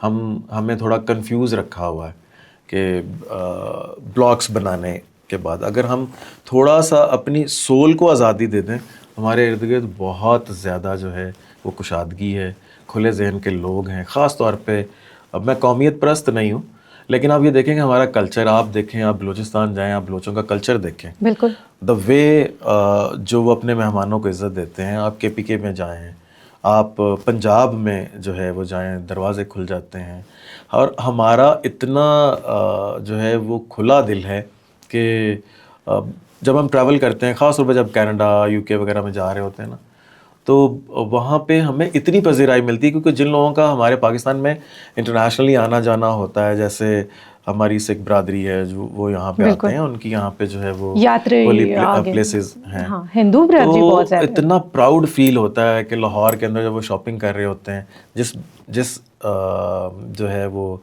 ہمیں تھوڑا کنفیوز رکھا ہوا ہے کہ بلاگس بنانے کے بعد اگر ہم تھوڑا سا اپنی سول کو آزادی دے دیں, ہمارے ارد گرد بہت زیادہ جو ہے وہ کشادگی ہے, کھلے ذہن کے لوگ ہیں. خاص طور پہ اب میں قومیت پرست نہیں ہوں, لیکن آپ یہ دیکھیں کہ ہمارا کلچر, آپ دیکھیں, آپ بلوچستان جائیں, آپ بلوچوں کا کلچر دیکھیں, بالکل دا وے جو وہ اپنے مہمانوں کو عزت دیتے ہیں. آپ کے پی کے میں جائیں, آپ پنجاب میں جو ہے وہ جائیں, دروازے کھل جاتے ہیں. اور ہمارا اتنا جو ہے وہ کھلا دل ہے کہ جب ہم ٹریول کرتے ہیں, خاص طور پہ جب کینیڈا یو کے وغیرہ میں جا رہے ہوتے ہیں نا, تو وہاں پہ ہمیں اتنی پذیرائی ملتی ہے کیونکہ جن لوگوں کا ہمارے پاکستان میں انٹرنیشنلی آنا جانا ہوتا ہے, جیسے ہماری سکھ برادری ہے جو وہ یہاں پہ آتے ہیں, ان کی یہاں پہ جو ہے وہ ہولی پلیسز ہیں, ہندو برادری تو بہت زیادہ اتنا پراؤڈ فیل ہوتا ہے کہ لاہور کے اندر جب وہ شاپنگ کر رہے ہوتے ہیں, جس جو ہے وہ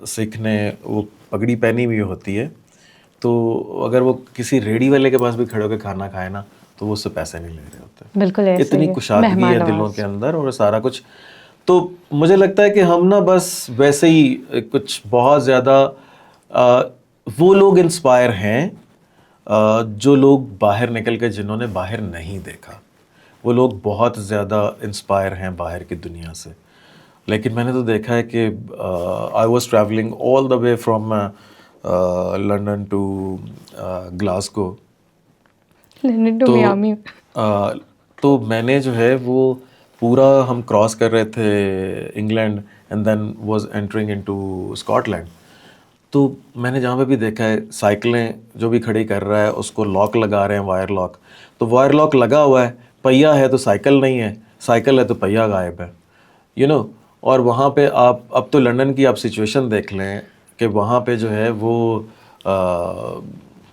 سکھ نے وہ پگڑی پہنی ہوئی ہوتی ہے, تو اگر وہ کسی ریڑھی والے کے پاس بھی کھڑے ہو کے کھانا کھائے نا تو وہ اس سے پیسے نہیں لے رہے ہوتے. بالکل ایسے اتنی کشادگی ہے دلوں کے اندر اور سارا کچھ. تو مجھے لگتا ہے کہ ہم نا بس ویسے ہی کچھ بہت زیادہ وہ لوگ انسپائر ہیں جو لوگ باہر نکل کے, جنہوں نے باہر نہیں دیکھا, وہ لوگ بہت زیادہ انسپائر ہیں باہر کی دنیا سے. لیکن میں نے تو دیکھا ہے کہ I was travelling all the way from London to Glasgow, تو میں نے جو ہے وہ پورا ہم کراس کر رہے تھے England and then was entering into Scotland. تو میں نے جہاں پہ بھی دیکھا ہے سائیکلیں جو بھی کھڑی کر رہا ہے اس کو لاک لگا رہے ہیں, وائر لاک. تو وائر لاک لگا ہوا ہے, پہیا ہے تو سائیکل نہیں ہے, سائیکل ہے تو پہیا غائب ہے, یو نو. اور وہاں پہ آپ اب تو لنڈن کی آپ سچویشن دیکھ لیں کہ وہاں پہ جو ہے وہ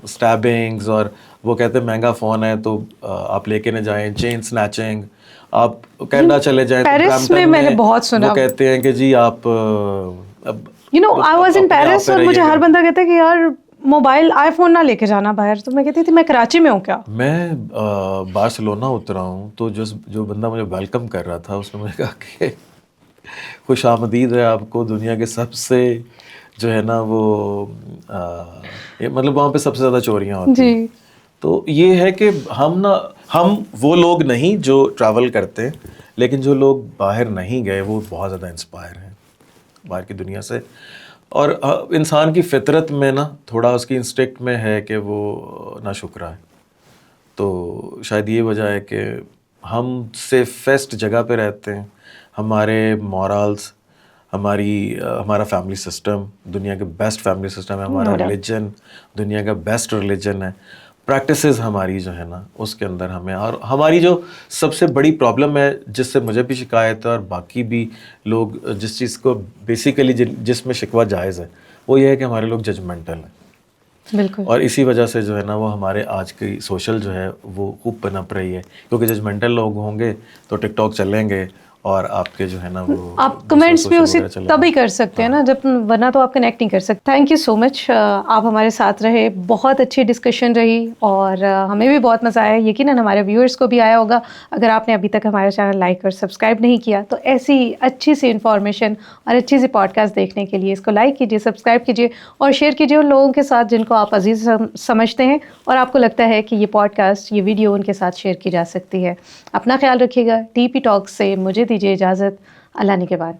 اسٹیبنگز, اور وہ کہتے ہیں مہنگا فون ہے تو آپ لے کے نہ جائیں, چین سنیچنگ. آپ کینیڈا چلے جائیں, پیرس میں میں نے بہت سنا, وہ کہتے ہیں کہ جی آپ you know I was in Paris, اور مجھے ہر بندہ کہتا ہے کہ یار موبائل آئی فون نہ لے کے جانا باہر. تو میں کہتی تھی میں کراچی میں ہوں کیا. میں بارسلونا اترا ہوں تو جو بندہ مجھے ویلکم کر رہا تھا اس نے مجھے کہا کہ خوش آمدید ہے آپ کو دنیا کے سب سے جو ہے نا وہ مطلب وہاں پہ سب سے زیادہ چوریاں ہوتی ہیں. تو یہ ہے کہ ہم وہ لوگ نہیں جو ٹریول کرتے ہیں, لیکن جو لوگ باہر نہیں گئے وہ بہت زیادہ انسپائر ہیں باہر کی دنیا سے. اور انسان کی فطرت میں نا تھوڑا اس کی انسٹنکٹ میں ہے کہ وہ ناشکرا ہے. تو شاید یہ وجہ ہے کہ ہم سیفسٹ جگہ پہ رہتے ہیں. ہمارے مورالز, ہمارا فیملی سسٹم دنیا کے بیسٹ فیملی سسٹم ہے, ہمارا ریلیجن دنیا کا بیسٹ ریلیجن ہے, پریکٹسز ہماری جو ہے نا اس کے اندر ہمیں. اور ہماری جو سب سے بڑی پرابلم ہے جس سے مجھے بھی شکایت ہے اور باقی بھی لوگ جس چیز کو بیسیکلی جس میں شکوہ جائز ہے, وہ یہ ہے کہ ہمارے لوگ ججمنٹل ہیں. بالکل. اور اسی وجہ سے جو ہے نا وہ ہمارے آج کی سوشل جو ہے وہ خوب پنپ رہی ہے, کیونکہ ججمنٹل لوگ ہوں گے تو ٹک ٹاک چلیں گے اور آپ کے جو ہے نا وہ آپ کمنٹس بھی اسی تبھی کر سکتے ہیں نا جب, ورنہ تو آپ کنیکٹ نہیں کر سکتے. تھینک یو سو مچ, آپ ہمارے ساتھ رہے, بہت اچھی ڈسکشن رہی اور ہمیں بھی بہت مزہ آیا, یقیناً ہمارے ویورس کو بھی آیا ہوگا. اگر آپ نے ابھی تک ہمارا چینل لائک اور سبسکرائب نہیں کیا تو ایسی اچھی سی انفارمیشن اور اچھی سی پوڈ کاسٹ دیکھنے کے لیے اس کو لائک کیجیے, سبسکرائب کیجیے اور شیئر کیجیے ان لوگوں کے ساتھ جن کو آپ عزیز سمجھتے ہیں اور آپ کو لگتا ہے کہ یہ پوڈ کاسٹ, یہ ویڈیو ان کے ساتھ شیئر کی جا سکتی ہے. اپنا خیال رکھیے گا. ٹی پی ٹاک سے مجھے دیجیے اجازت. اللہ نے کے بعد.